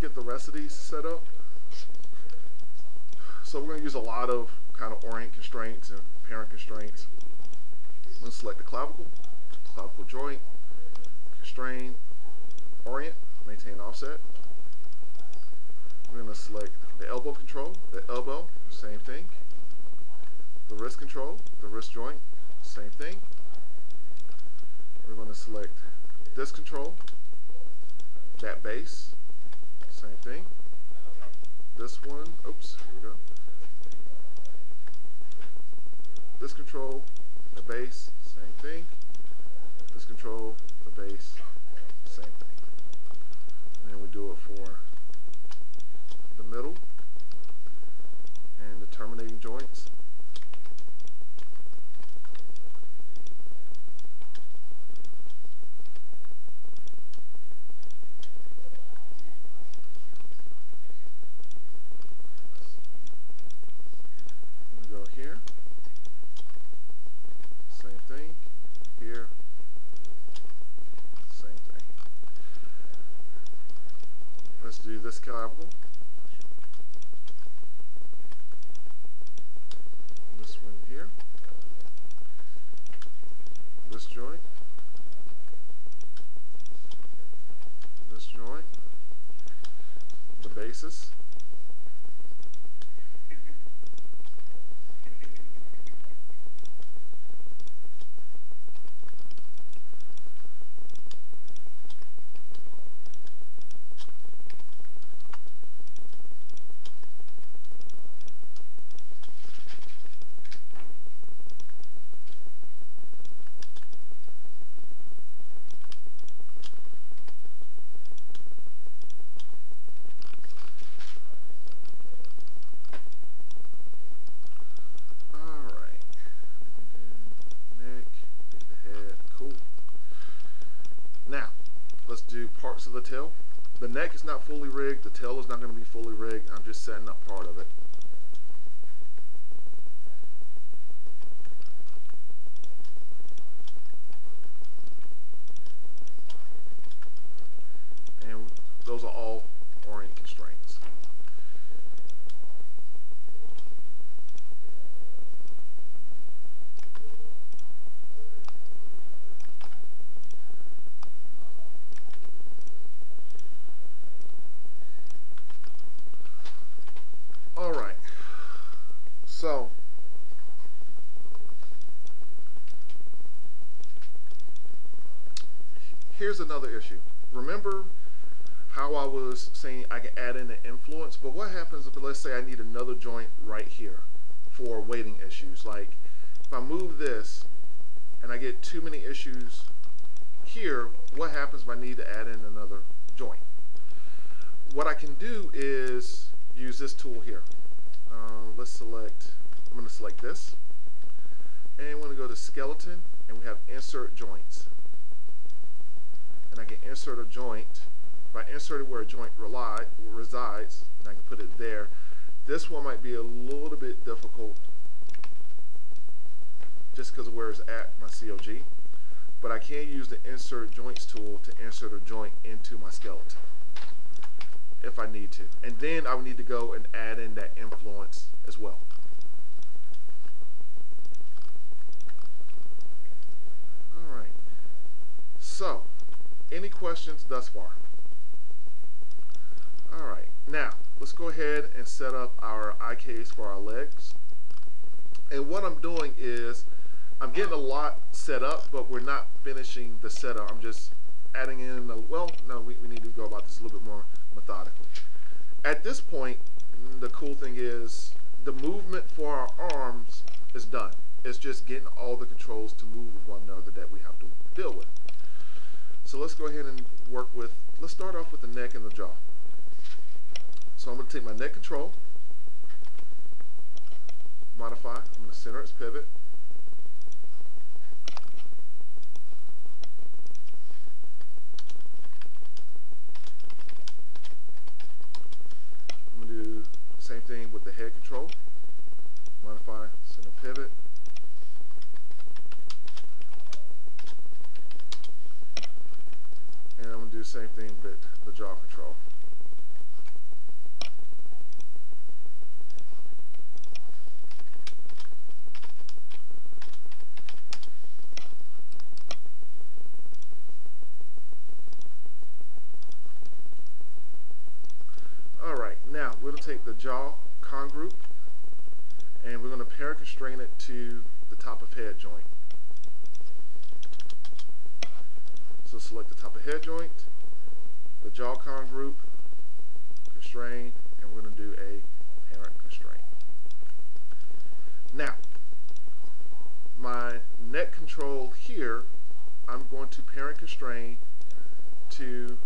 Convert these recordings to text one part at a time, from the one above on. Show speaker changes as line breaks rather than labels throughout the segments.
get the rest of these set up. So we're going to use a lot of kind of orient constraints and parent constraints. I'm going to select the clavicle joint, constrain, orient, maintain offset. We're going to select the elbow control, the elbow, same thing. The wrist control, the wrist joint, same thing. We're going to select this control, that base, same thing. This one, oops, here we go. This control, the base, same thing. This control, the base, same thing. And then we do it for the middle and the terminating joints. We go here, same thing, here, same thing. Let's do this clavicle. This one here. This joint. This joint. The bases. Now, let's do parts of the tail. The neck is not fully rigged. The tail is not going to be fully rigged. I'm just setting up part of it. And those are all orient constraints. Alright, so here's another issue. Remember how I was saying I can add in the influence, but what happens if, let's say, I need another joint right here for weighting issues? Like if I move this and I get too many issues here, what happens if I need to add in another joint? What I can do is use this tool here. I'm going to select this, and we're going to go to skeleton, and we have insert joints. And I can insert a joint. If I insert it where a joint resides, and I can put it there. This one might be a little bit difficult just because of where it's at, my COG. But I can use the insert joints tool to insert a joint into my skeleton if I need to. And then I would need to go and add in that influence as well. Alright. So, any questions thus far? Alright, now let's go ahead and set up our eye case for our legs. And what I'm doing is I'm getting a lot set up, but we're not finishing the setup. I'm just adding in, we need to go about this a little bit more methodically. At this point, the cool thing is the movement for our arms is done. It's just getting all the controls to move with one another that we have to deal with. So let's go ahead and work with, let's start off with the neck and the jaw. So I'm going to take my neck control, modify, I'm going to center its pivot. I'm going to do the same thing with the head control, modify, center pivot. And I'm going to do the same thing with the jaw control. to take the jaw con group and we're going to parent constrain it to the top of head joint. So select the top of head joint, the jaw con group, constrain, and we're going to do a parent constraint. Now, my neck control here, I'm going to parent constrain to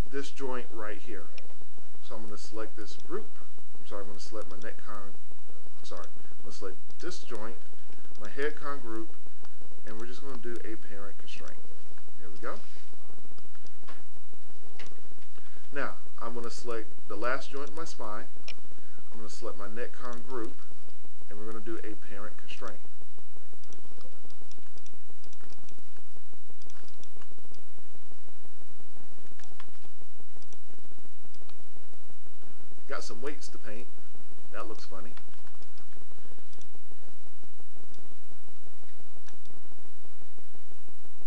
this joint right here. So I'm going to select this group. I'm going to select my neck con. I'm going to select this joint, my head con group, and we're just going to do a parent constraint. Here we go. Now, I'm going to select the last joint in my spine. I'm going to select my neck con group, and we're going to do a parent constraint. Got some weights to paint. That looks funny.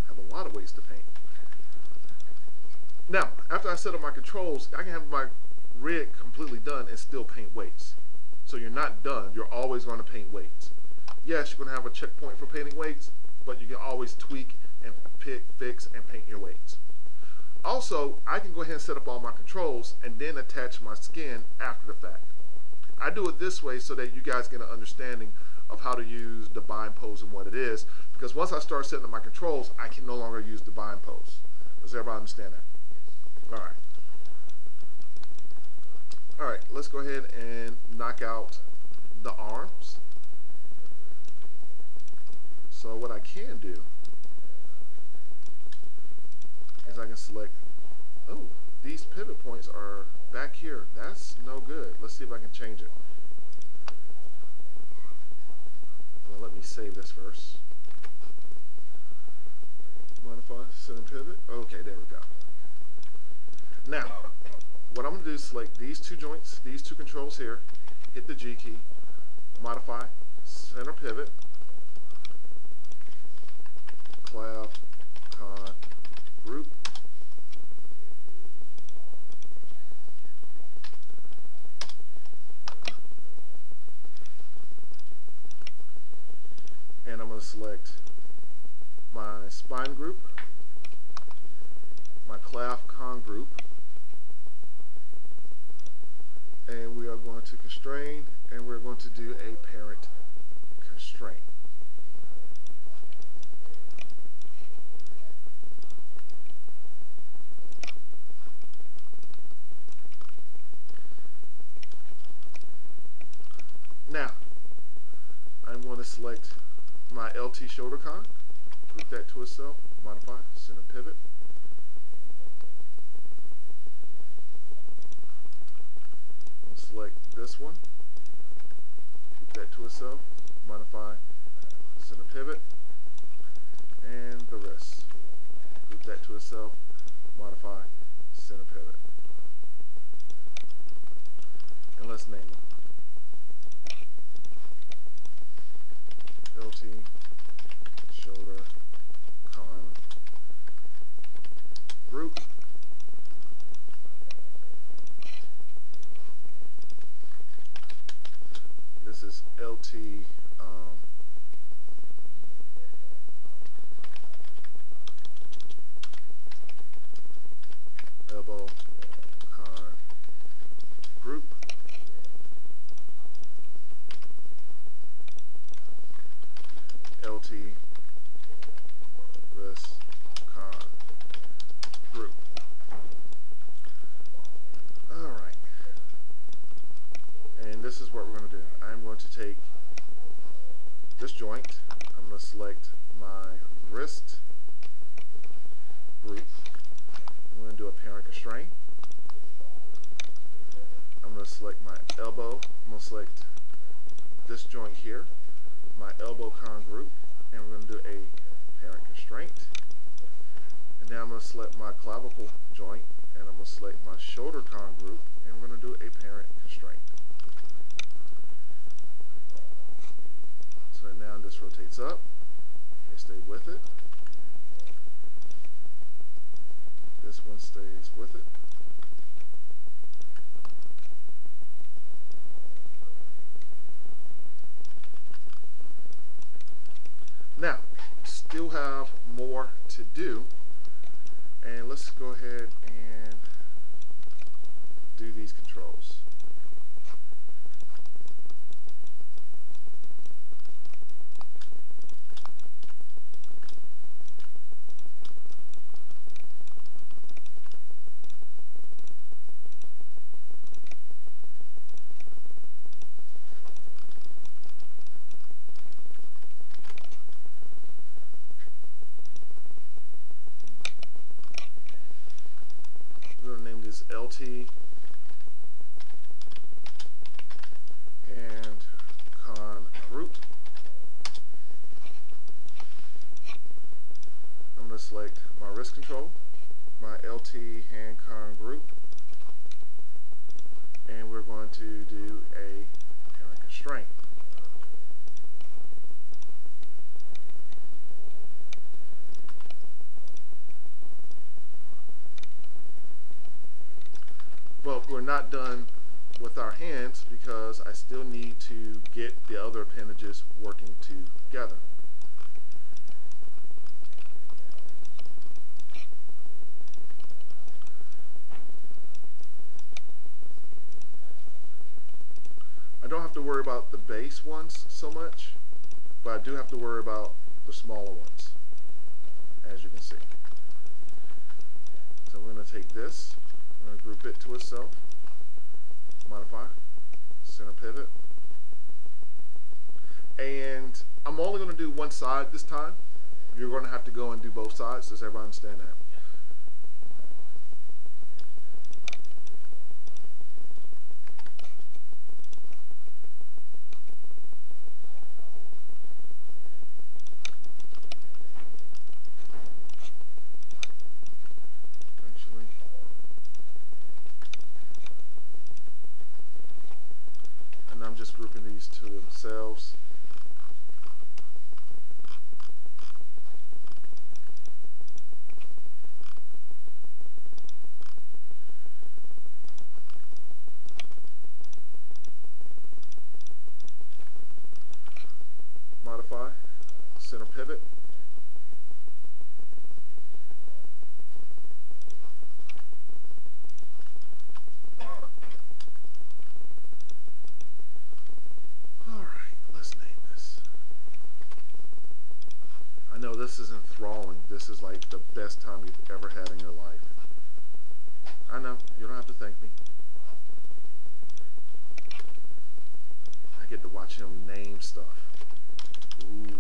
I have a lot of weights to paint. Now, after I set up my controls, I can have my rig completely done and still paint weights. So you're not done. You're always going to paint weights. Yes, you're going to have a checkpoint for painting weights, but you can always tweak and pick, fix, and paint your weights. Also, I can go ahead and set up all my controls and then attach my skin after the fact. I do it this way so that you guys get an understanding of how to use the bind pose and what it is, because once I start setting up my controls, I can no longer use the bind pose. Does everybody understand that? Alright. Alright, let's go ahead and knock out the arms. So what I can do is I can select, oh, these pivot points are back here. That's no good. Let's see if I can change it. Well, let me save this first. Modify, center pivot. Okay, there we go. Now, what I'm going to do is select these two joints, these two controls here, hit the G key, modify, center pivot, cloud, con, group, and I'm going to select my spine group, my clef con group, and we are going to constrain, and we're going to do a parent constraint. Now, I'm going to select my LT shoulder con, group that to itself, modify, center pivot. I'll select this one, group that to itself, modify, center pivot, and the wrist. Group that to itself, modify, center pivot. And let's name them. LT, shoulder, con, group, this is LT, elbow, con, group, LT, wrist, con, group. Alright. And this is what we're going to do. I'm going to take this joint. I'm going to select my wrist group. I'm going to do a parent constraint. I'm going to select my elbow. I'm going to select this joint here, my elbow con group, and we're going to do a parent constraint. And now I'm going to select my clavicle joint, and I'm going to select my shoulder con group, and we're going to do a parent constraint. So now this rotates up, and stay with it. This one stays with it. more to do. And let's go ahead and do these controls. We're going to name this LT and con group. I'm going to select my wrist control, my LT hand con group, and we're going to do a parent constraint. But we're not done with our hands because I still need to get the other appendages working together. I don't have to worry about the base ones so much, but I do have to worry about the smaller ones, as you can see. So we're going to take this, I'm going to group it to itself, modify, center pivot, and I'm only going to do one side this time. You're going to have to go and do both sides. Does everybody understand that? Actually, and I'm just grouping these to themselves. Modify, center pivot, alright, let's name this. I know this is enthralling. This is like the best time you've ever had in your life. I know, you don't have to thank me. I get to watch him name stuff. Ooh.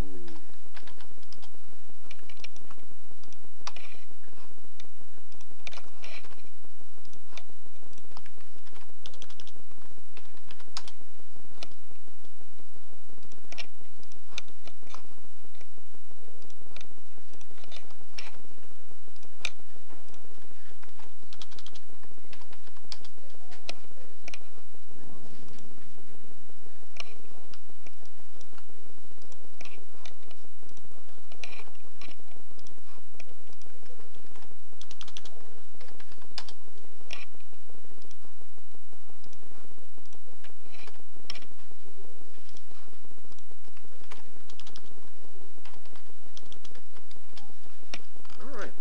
Alright,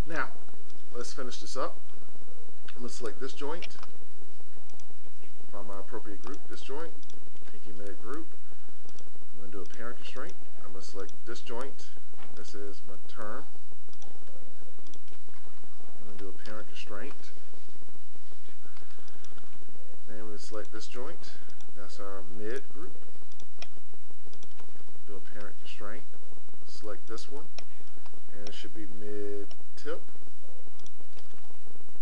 now let's finish this up. I'm going to select this joint, find my appropriate group, this joint, pinky mid group. I'm going to do a parent constraint. I'm going to select this joint. This is my term. I'm going to do a parent constraint. Then we're going to select this joint. That's our mid group. Do a parent constraint. Select this one. And it should be mid tip.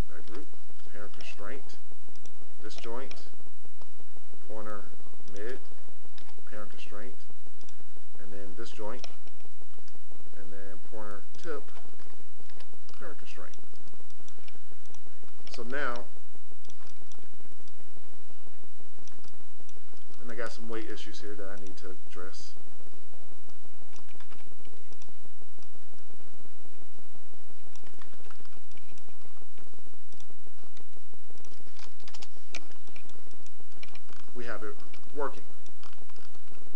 That group. Parent constraint. This joint. Pointer mid. Parent constraint. And then this joint. And then pointer tip. Parent constraint. So now, and I got some weight issues here that I need to address. We have it working.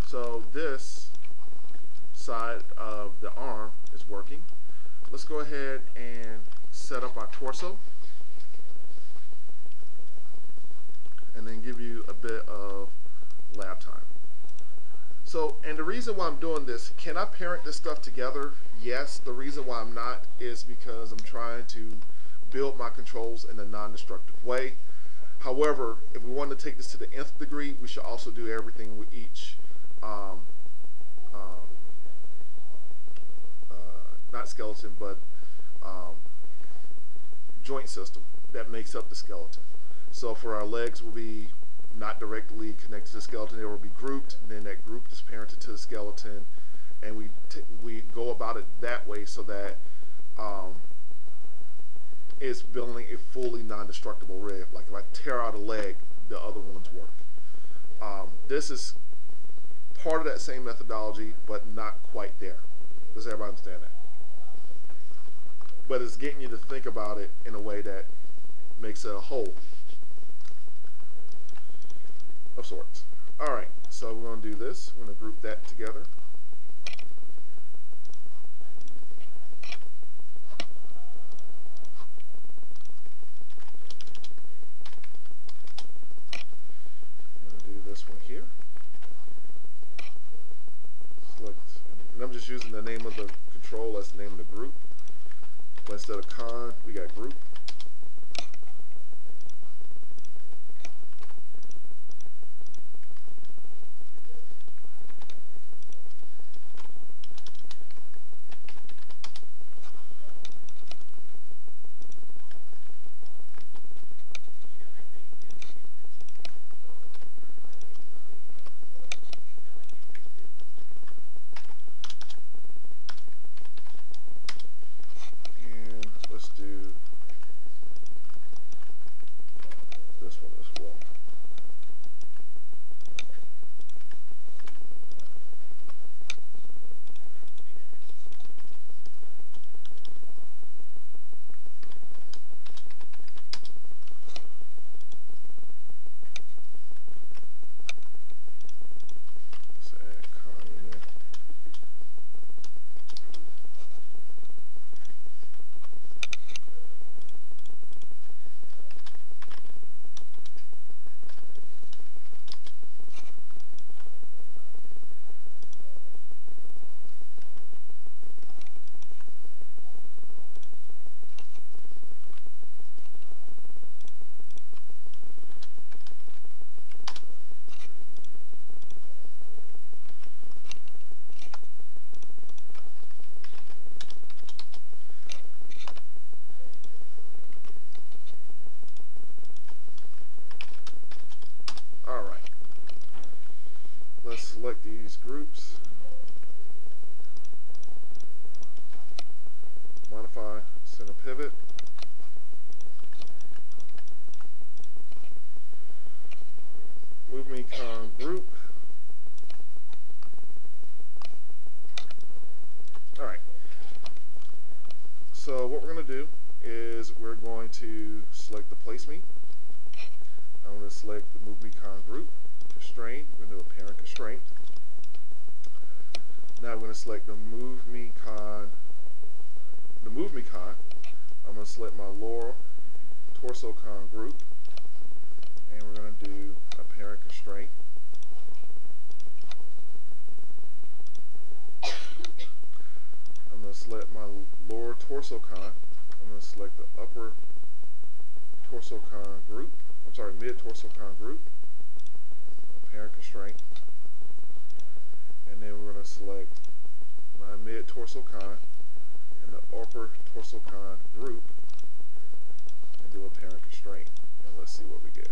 So this side of the arm working. Let's go ahead and set up our torso and then give you a bit of lab time. So, and the reason why I'm doing this, can I parent this stuff together? Yes. The reason why I'm not is because I'm trying to build my controls in a non-destructive way. However, if we want to take this to the nth degree, we should also do everything with each, not skeleton, but joint system that makes up the skeleton. So for our legs will be not directly connected to the skeleton, they will be grouped, and then that group is parented to the skeleton, and we go about it that way so that it's building a fully non-destructible rig. Like if I tear out a leg, the other ones work. This is part of that same methodology, but not quite there. Does everybody understand that? But it's getting you to think about it in a way that makes it a whole of sorts. All right, so we're going to do this. We're going to group that together. I'm going to do this one here. Select, and I'm just using the name of the control as the name of the group. But instead of con, we got group. Let's do this one as well. Let's add con in there. All right. Let's select these groups. Modify center pivot. Move me con group. All right. So what we're going to do is we're going to select the place me. I'm going to select the move me con group. Constraint. We're going to do a parent constraint. Now we're going to select the move me con. I'm going to select my lower torso con group, and we're going to do a parent constraint. I'm going to select my lower torso con. I'm going to select the upper torso con group. I'm sorry, mid torso con group. Parent constraint. And then we're going to select my mid torso con and the upper torso con group and do a parent constraint. And let's see what we get.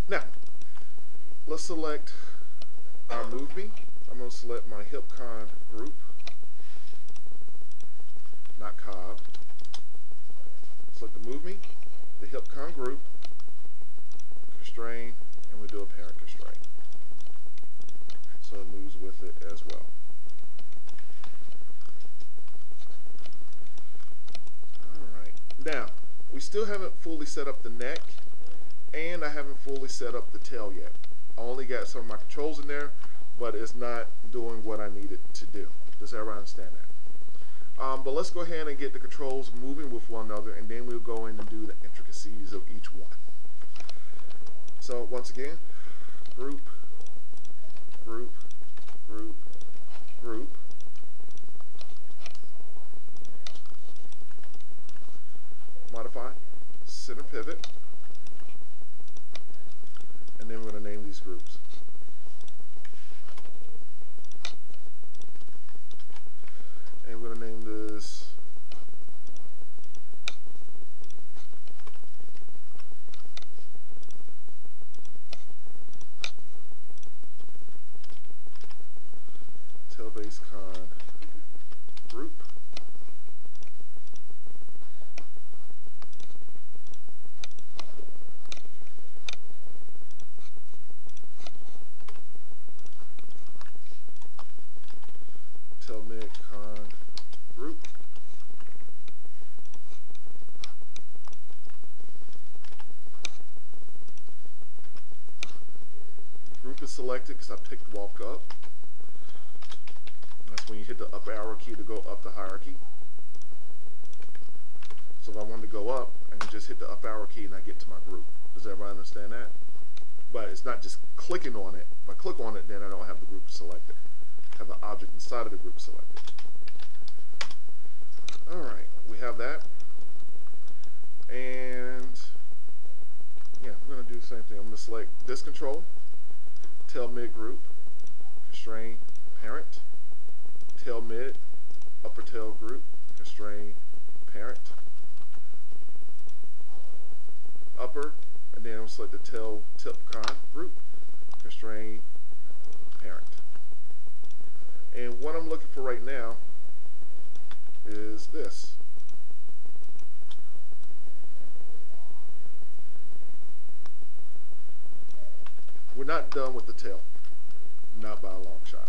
Now, let's select our move me. I'm going to select my hip con group, not cob. Select the move me, the hip con group, constrain, and we do a parent constraint. comes with it as well. Alright, now we still haven't fully set up the neck, and I haven't fully set up the tail yet. I only got some of my controls in there, but it's not doing what I need it to do. Does everybody understand that? But let's go ahead and get the controls moving with one another, and then we'll go in and do the intricacies of each one. So once again, group, group, group, group. Modify, center pivot, and then we're going to name these groups. And we're going to name this tailbase con group. Tail mid con group. Group is selected because I picked walk up. That's when you hit the up arrow key to go up the hierarchy. So if I wanted to go up, I can just hit the up arrow key and I get to my group. Does everybody understand that? But it's not just clicking on it. If I click on it, then I don't have the group selected. I have the object inside of the group selected. Alright, we have that. And yeah, we're going to do the same thing. I'm going to select this control, tail mid group, constrain parent, tail mid, upper tail group, constrain parent, upper, and then I'll select the tail tip con group, constrain parent. And what I'm looking for right now is this. We're not done with the tail, not by a long shot.